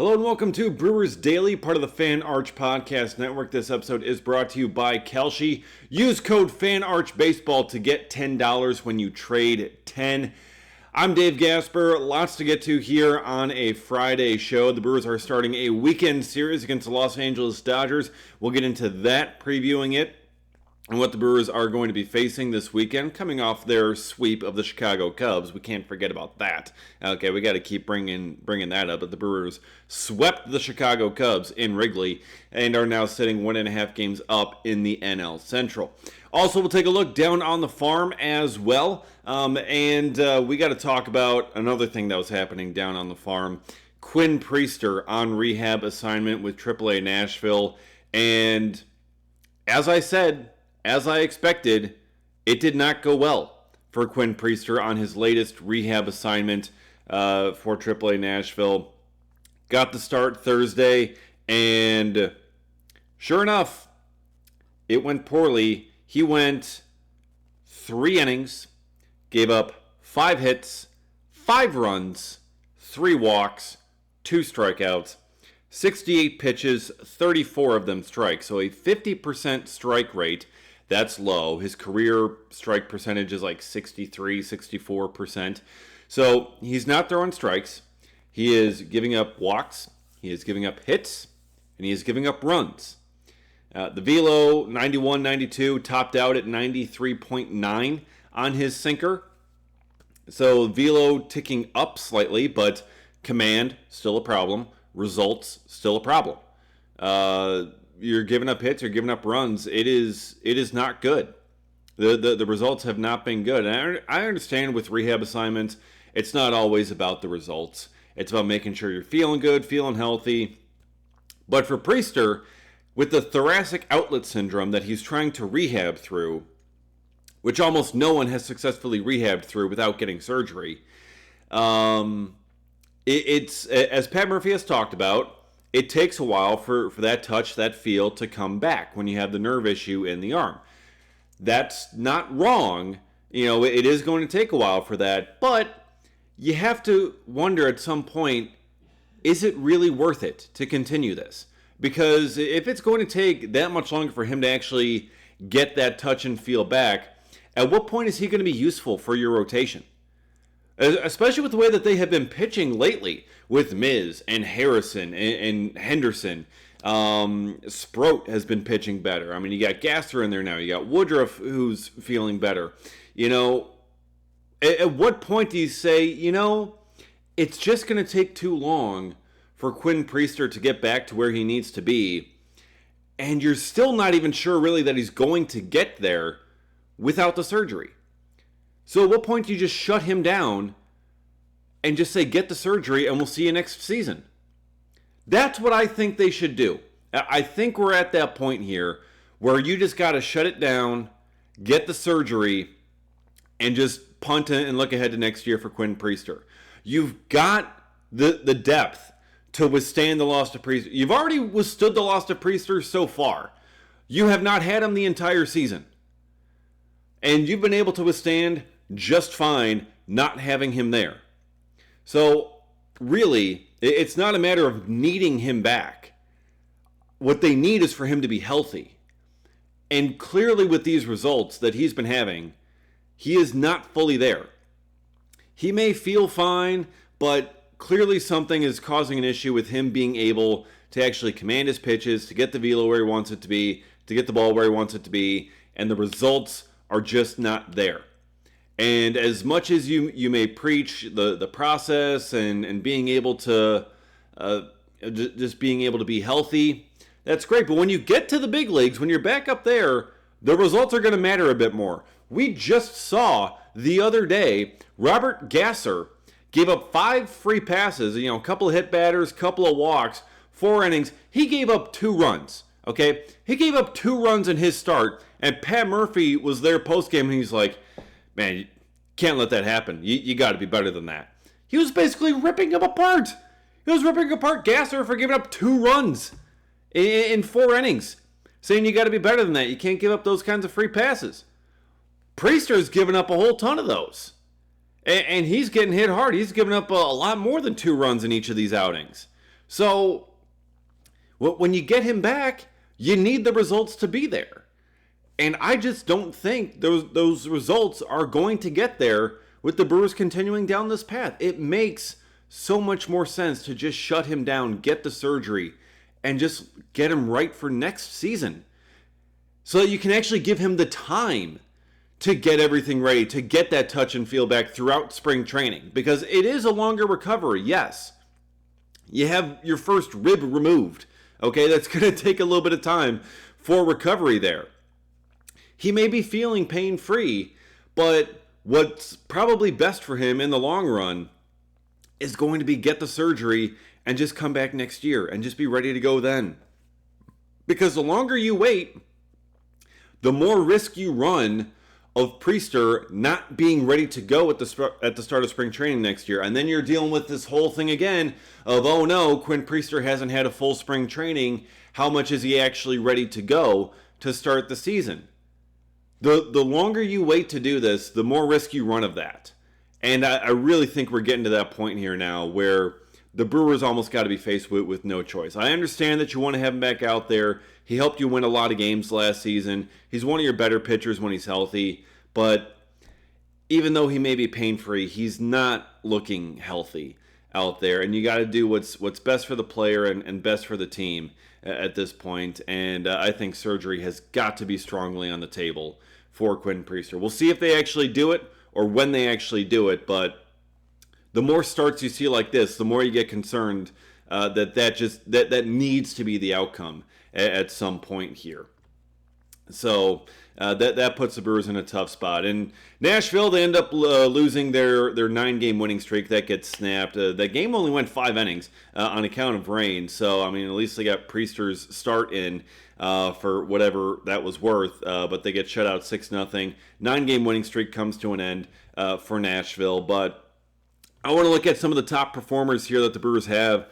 Hello and welcome to Brewers Daily, part of the Fan Arch Podcast Network. This episode is brought to you by Kelshi. Use code FANARCHBASEBALL to get $10 when you trade 10. I'm Dave Gasper. Lots to get to here on a Friday show. The Brewers are starting a weekend series against the Los Angeles Dodgers. We'll get into that, previewing it, and what the Brewers are going to be facing this weekend, coming off their sweep of the Chicago Cubs. We can't forget about that. Okay, we got to keep bringing that up. But the Brewers swept the Chicago Cubs in Wrigley and are now sitting 1.5 games up in the NL Central. Also, we'll take a look down on the farm as well. And we got to talk about another thing that was happening down on the farm. Quinn Priester on rehab assignment with AAA Nashville. And as I said, as I expected, it did not go well for Quinn Priester on his latest rehab assignment for AAA Nashville. Got the start Thursday, and sure enough, it went poorly. He went 3 innings, gave up 5 hits, 5 runs, 3 walks, 2 strikeouts, 68 pitches, 34 of them strikes. So a 50% strike rate. That's low. His career strike percentage is like 63, 64%. So he's not throwing strikes. He is giving up walks. He is giving up hits. And he is giving up runs. The velo, 91, 92, topped out at 93.9 on his sinker. So velo ticking up slightly, but command, still a problem. Results, still a problem. You're giving up hits, you're giving up runs. It is not good. The results have not been good. And I understand with rehab assignments, it's not always about the results. It's about making sure you're feeling good, feeling healthy. But for Priester, with the thoracic outlet syndrome that he's trying to rehab through, which almost no one has successfully rehabbed through without getting surgery, it's as Pat Murphy has talked about, it takes a while for that touch, that feel to come back when you have the nerve issue in the arm. That's not wrong. You know, it is going to take a while for that, but you have to wonder at some point, is it really worth it to continue this? Because if it's going to take that much longer for him to actually get that touch and feel back, at what point is he going to be useful for your rotation? Especially with the way that they have been pitching lately with Miz and Harrison and Henderson. Sproat has been pitching better. I mean, you got Gasser in there now. You got Woodruff who's feeling better. You know, at what point do you say, you know, it's just going to take too long for Quinn Priester to get back to where he needs to be, and you're still not even sure really that he's going to get there without the surgery? So at what point do you just shut him down and just say, get the surgery and we'll see you next season? That's what I think they should do. I think we're at that point here where you just got to shut it down, get the surgery, and just punt and look ahead to next year for Quinn Priester. You've got the depth to withstand the loss of Priester. You've already withstood the loss of Priester so far. You have not had him the entire season. And you've been able to withstand just fine not having him there. So really, it's not a matter of needing him back. What they need is for him to be healthy. And clearly with these results that he's been having, he is not fully there. He may feel fine, but clearly something is causing an issue with him being able to actually command his pitches, to get the velo where he wants it to be, to get the ball where he wants it to be, and the results are just not there. And as much as you may preach the process and being able to just being able to be healthy, that's great. But when you get to the big leagues, when you're back up there, the results are going to matter a bit more. We just saw the other day Robert Gasser gave up 5 free passes, a couple of hit batters, couple of walks, 4 innings. He gave up 2 runs. Okay, he gave up 2 runs in his start, and Pat Murphy was there post-game, and he's like, man, you can't let that happen. You got to be better than that. He was basically ripping him apart. He was ripping apart Gasser for giving up 2 runs in 4 innings, saying you got to be better than that. You can't give up those kinds of free passes. Priester's given up a whole ton of those, and he's getting hit hard. He's given up a lot more than 2 runs in each of these outings. So when you get him back, you need the results to be there. And I just don't think those results are going to get there with the Brewers continuing down this path. It makes so much more sense to just shut him down, get the surgery, and just get him right for next season. So that you can actually give him the time to get everything ready, to get that touch and feel back throughout spring training. Because it is a longer recovery, yes. You have your first rib removed. Okay, that's going to take a little bit of time for recovery there. He may be feeling pain-free, but what's probably best for him in the long run is going to be get the surgery and just come back next year and just be ready to go then. Because the longer you wait, the more risk you run of Priester not being ready to go at the start of spring training next year. And then you're dealing with this whole thing again of, oh no, Quinn Priester hasn't had a full spring training. How much is he actually ready to go to start the season? The longer you wait to do this, the more risk you run of that. And I really think we're getting to that point here now where the Brewers almost got to be faced with no choice. I understand that you want to have him back out there. He helped you win a lot of games last season. He's one of your better pitchers when he's healthy. But even though he may be pain-free, he's not looking healthy out there. And you got to do what's best for the player and best for the team at this point. And I think surgery has got to be strongly on the table for Quinn Priester. We'll see if they actually do it or when they actually do it. But the more starts you see like this, the more you get concerned that needs to be the outcome at some point here. So that puts the Brewers in a tough spot. And Nashville, they end up losing their 9-game winning streak. That gets snapped. That game only went 5 innings on account of rain. So, I mean, at least they got Priester's start in for whatever that was worth. But they get shut out 6-0. 9-game winning streak comes to an end for Nashville. But I want to look at some of the top performers here that the Brewers have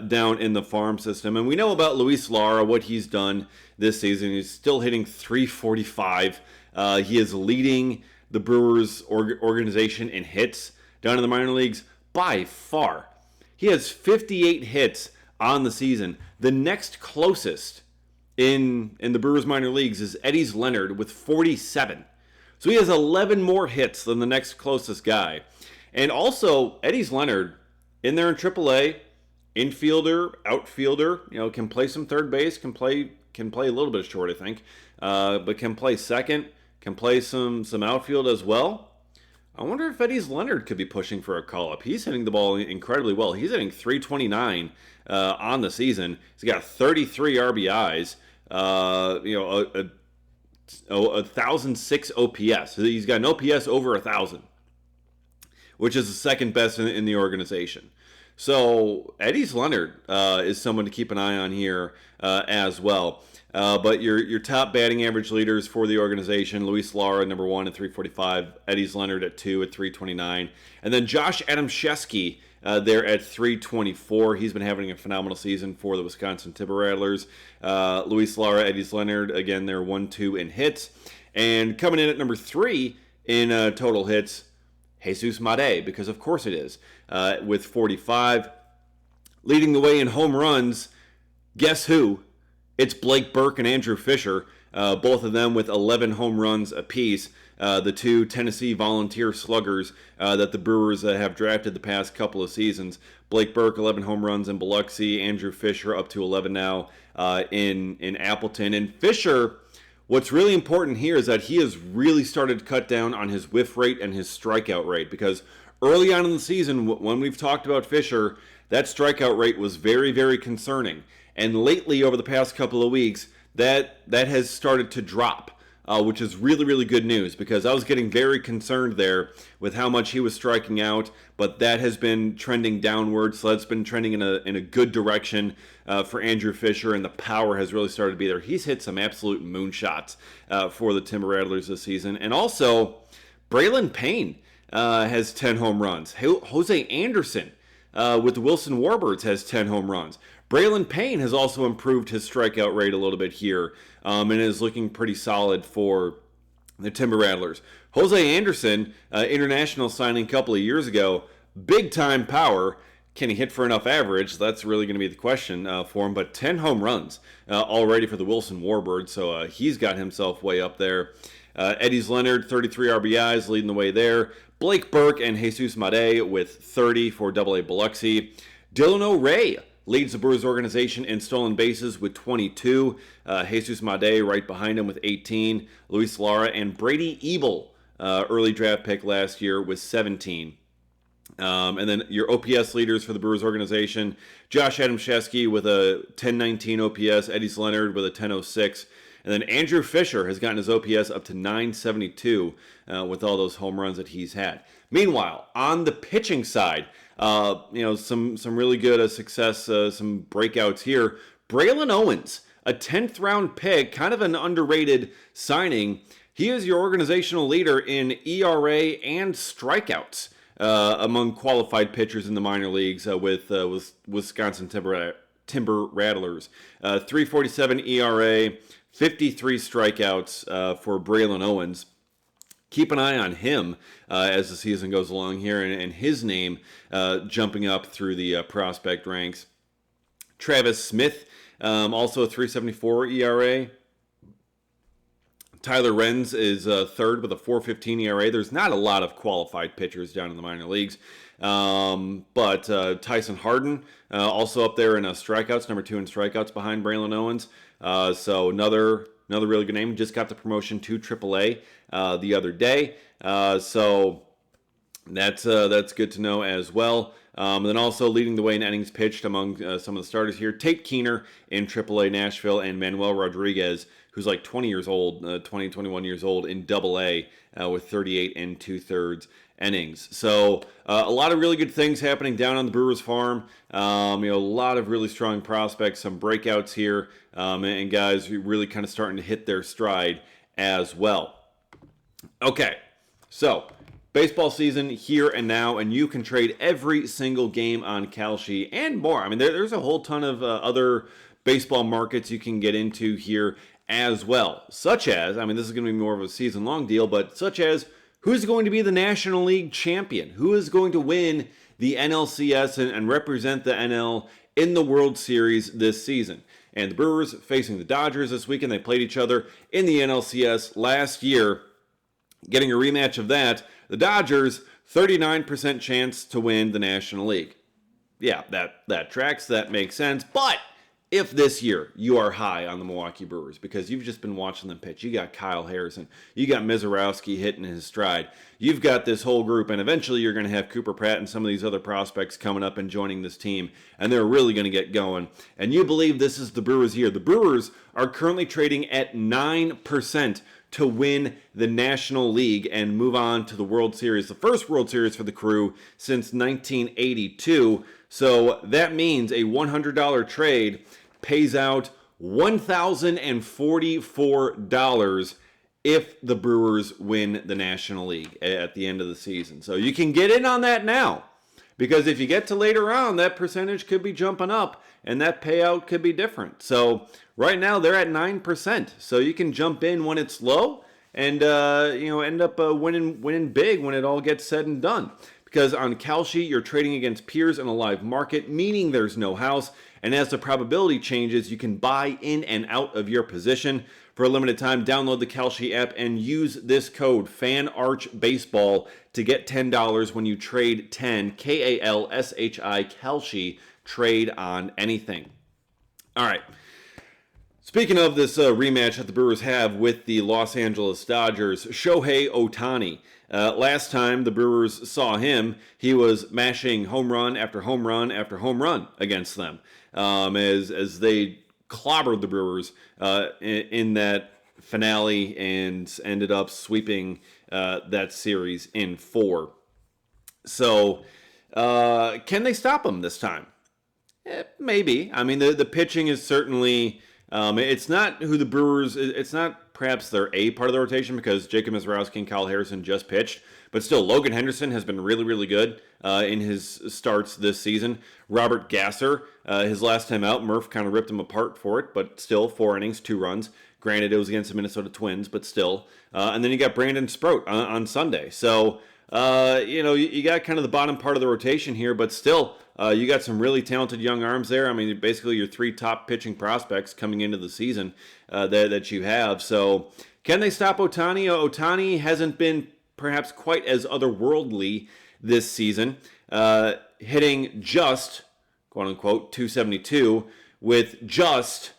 down in the farm system. And we know about Luis Lara, what he's done this season. He's still hitting .345. He is leading the Brewers organization in hits down in the minor leagues by far. He has 58 hits on the season. The next closest in the Brewers minor leagues is Eddie Leonard with 47. So he has 11 more hits than the next closest guy. And also, Eddie Leonard, in there in AAA, infielder, outfielder, can play some third base, can play a little bit short, I think, but can play second, can play some outfield as well. I wonder if Eddie Leonard could be pushing for a call-up. He's hitting the ball incredibly well. He's hitting .329 on the season. He's got 33 RBIs, 1,006 OPS. He's got an OPS over 1,000. Which is the second best in the organization. So Eddie Leonard is someone to keep an eye on here as well. But your top batting average leaders for the organization, Luis Lara, number 1 at .345, Eddie Leonard at 2 at .329, and then Josh Adamczewski there at .324. He's been having a phenomenal season for the Wisconsin Timber Rattlers. Luis Lara, Eddie Leonard, again, they're 1-2 in hits. And coming in at number 3 in total hits, Jesus Made, because of course it is, with 45. Leading the way in home runs, guess who? It's Blake Burke and Andrew Fisher, both of them with 11 home runs apiece. The two Tennessee Volunteer sluggers that the Brewers have drafted the past couple of seasons. Blake Burke, 11 home runs in Biloxi. Andrew Fisher up to 11 now in Appleton. And Fisher, what's really important here is that he has really started to cut down on his whiff rate and his strikeout rate, because early on in the season, when we've talked about Fisher, that strikeout rate was very, very concerning. And lately, over the past couple of weeks, that has started to drop, which is really, really good news, because I was getting very concerned there with how much he was striking out, but that has been trending downwards, so that's been trending in a good direction for Andrew Fisher, and the power has really started to be there. He's hit some absolute moonshots for the Timber Rattlers this season. And also, Braylon Payne has 10 home runs. Jose Anderson with the Wilson Warbirds has 10 home runs. Braylon Payne has also improved his strikeout rate a little bit here and is looking pretty solid for the Timber Rattlers. Jose Anderson, international signing a couple of years ago, big-time power, can he hit for enough average? That's really going to be the question for him. But 10 home runs already for the Wilson Warbirds, so he's got himself way up there. Eddie's Leonard, 33 RBIs, leading the way there. Blake Burke and Jesus Made with 30 for AA Biloxi. Dylan O'Ray leads the Brewers organization in stolen bases with 22. Jesus Made right behind him with 18. Luis Lara and Brady Ebel, early draft pick last year, with 17. And then your OPS leaders for the Brewers organization, Josh Adamszewski with a 1019 OPS, Eddie's Leonard with a 1006, and then Andrew Fisher has gotten his OPS up to 972 with all those home runs that he's had. Meanwhile, on the pitching side, some really good success, some breakouts here. Braylon Owens, a 10th round pick, kind of an underrated signing. He is your organizational leader in ERA and strikeouts among qualified pitchers in the minor leagues with Wisconsin Timber Rattlers. 3.47 ERA, 53 strikeouts for Braylon Owens. Keep an eye on him as the season goes along here, and his name jumping up through the prospect ranks. Travis Smith, also a 3.74 ERA. Tyler Renz is third with a 4.15 ERA. There's not a lot of qualified pitchers down in the minor leagues. But Tyson Harden also up there in strikeouts, number 2 in strikeouts behind Braylon Owens. So another really good name. Just got the promotion to AAA the other day. So that's good to know as well. Then also leading the way in innings pitched among some of the starters here, Tate Keener in AAA Nashville, and Manuel Rodriguez, who's like 20 years old, 21 years old in AA with 38 and 2/3 innings. So a lot of really good things happening down on the Brewers farm. A lot of really strong prospects, some breakouts here, and guys really kind of starting to hit their stride as well. Okay, so baseball season here and now, and you can trade every single game on Kalshi and more. I mean, there's a whole ton of other baseball markets you can get into here as well, such as, this is going to be more of a season-long deal, but such as who's going to be the National League champion? Who is going to win the NLCS and represent the NL in the World Series this season? And the Brewers facing the Dodgers this weekend. They played each other in the NLCS last year. Getting a rematch of that, the Dodgers, 39% chance to win the National League. Yeah, that tracks, that makes sense, but if this year you are high on the Milwaukee Brewers because you've just been watching them pitch, you got Kyle Harrison, you got Mizorowski hitting his stride, you've got this whole group, and eventually you're going to have Cooper Pratt and some of these other prospects coming up and joining this team, and they're really going to get going, and you believe this is the Brewers' year. The Brewers are currently trading at 9% to win the National League and move on to the World Series, the first World Series for the Crew since 1982. So that means a $100 trade pays out $1,044 if the Brewers win the National League at the end of the season. So you can get in on that now, because if you get to later on, that percentage could be jumping up and that payout could be different. So right now they're at 9%. So you can jump in when it's low and end up winning big when it all gets said and done. Because on Kalshi, you're trading against peers in a live market, meaning there's no house. And as the probability changes, you can buy in and out of your position. For a limited time, download the Kalshi app and use this code FANARCHBASEBALL to get $10 when you trade 10, Kalshi, Kalshi, trade on anything. All right. Speaking of this rematch that the Brewers have with the Los Angeles Dodgers, Shohei Ohtani. Last time the Brewers saw him, he was mashing home run after home run after home run against them as they clobbered the Brewers in that finale and ended up sweeping that series in 4. So can they stop him this time? Maybe. The pitching is certainly... it's not who the Brewers... It's not perhaps their A part of the rotation because Jacob Mizorowski and Kyle Harrison just pitched. But still, Logan Henderson has been really, really good in his starts this season. Robert Gasser, his last time out, Murph kind of ripped him apart for it, but still 4 innings, 2 runs. Granted, it was against the Minnesota Twins, but still. And then you got Brandon Sproat on Sunday. So, you got kind of the bottom part of the rotation here, but still, You got some really talented young arms there. I mean, basically your 3 top pitching prospects coming into the season that you have. So can they stop Ohtani? Ohtani hasn't been perhaps quite as otherworldly this season, hitting just, quote unquote, 272 with just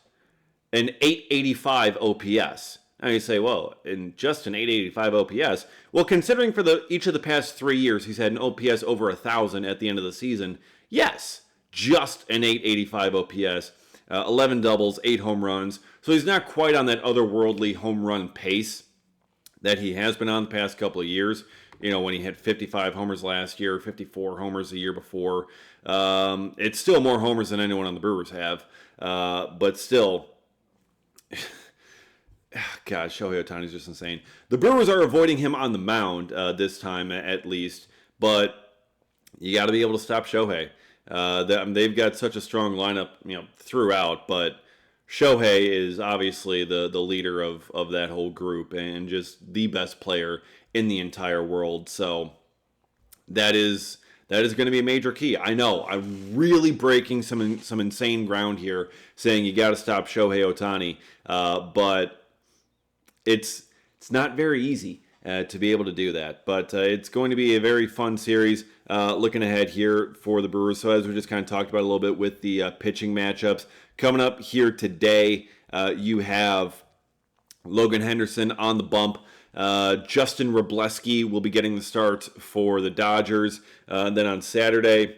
an 885 OPS. Now you say, well, in just an 885 OPS. Well, considering for each of the past 3 years he's had an OPS over 1,000 at the end of the season, yes, just an 885 OPS, 11 doubles, 8 home runs. So he's not quite on that otherworldly home run pace that he has been on the past couple of years. You know, when he hit 55 homers last year, 54 homers the year before. It's still more homers than anyone on the Brewers have. But still, God, Shohei Ohtani's just insane. The Brewers are avoiding him on the mound this time, at least. But you got to be able to stop Shohei. They've got such a strong lineup, throughout. But Shohei is obviously the leader of that whole group and just the best player in the entire world. So that is going to be a major key. I know I'm really breaking some insane ground here, saying you got to stop Shohei Ohtani, but it's not very easy to be able to do that. But it's going to be a very fun series looking ahead here for the Brewers. So as we just kind of talked about a little bit with the pitching matchups coming up here today, you have Logan Henderson on the bump. Justin Wrobleski will be getting the start for the Dodgers. Then on Saturday,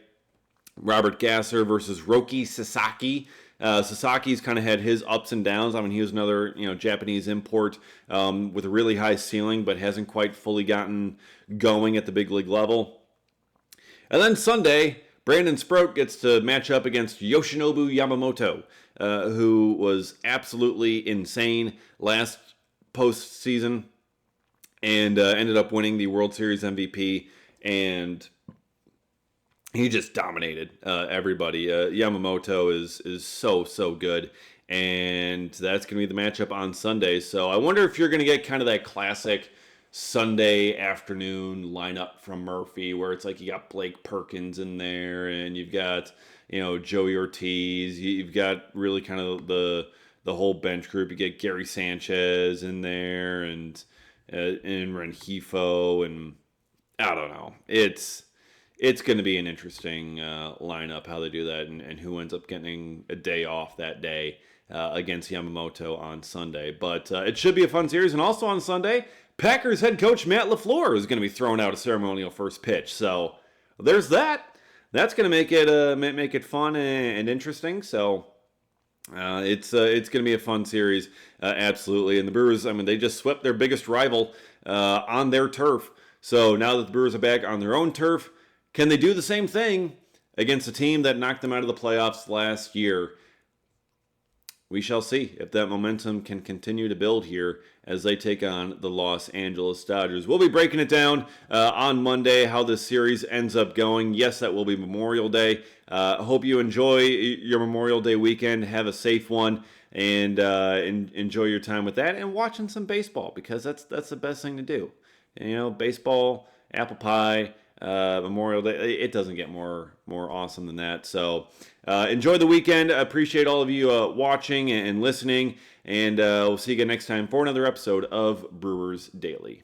Robert Gasser versus Roki Sasaki. Sasaki's kind of had his ups and downs. I mean, he was another Japanese import with a really high ceiling, but hasn't quite fully gotten going at the big league level. And then Sunday, Brandon Sproat gets to match up against Yoshinobu Yamamoto, who was absolutely insane last postseason and ended up winning the World Series MVP, and he just dominated everybody. Yamamoto is so good, and that's going to be the matchup on Sunday. So I wonder if you're going to get kind of that classic Sunday afternoon lineup from Murphy, where it's like you got Blake Perkins in there, and you've got Joey Ortiz. You've got really kind of the whole bench group. You get Gary Sanchez in there, and Rengifo, and I don't know. It's going to be an interesting lineup how they do that, and who ends up getting a day off that day against Yamamoto on Sunday. But it should be a fun series. And also on Sunday, Packers head coach Matt LaFleur is going to be throwing out a ceremonial first pitch. So there's that. That's going to make it fun and interesting. So it's going to be a fun series, absolutely. And the Brewers, I mean, they just swept their biggest rival on their turf. So now that the Brewers are back on their own turf, can they do the same thing against a team that knocked them out of the playoffs last year? We shall see if that momentum can continue to build here as they take on the Los Angeles Dodgers. We'll be breaking it down on Monday, how this series ends up going. Yes, that will be Memorial Day. I hope you enjoy your Memorial Day weekend. Have a safe one, and enjoy your time with that and watching some baseball, because that's the best thing to do. Baseball, apple pie, Memorial Day, it doesn't get more awesome than that. So enjoy the weekend. I appreciate all of you watching and listening, and we'll see you again next time for another episode of Brewers Daily.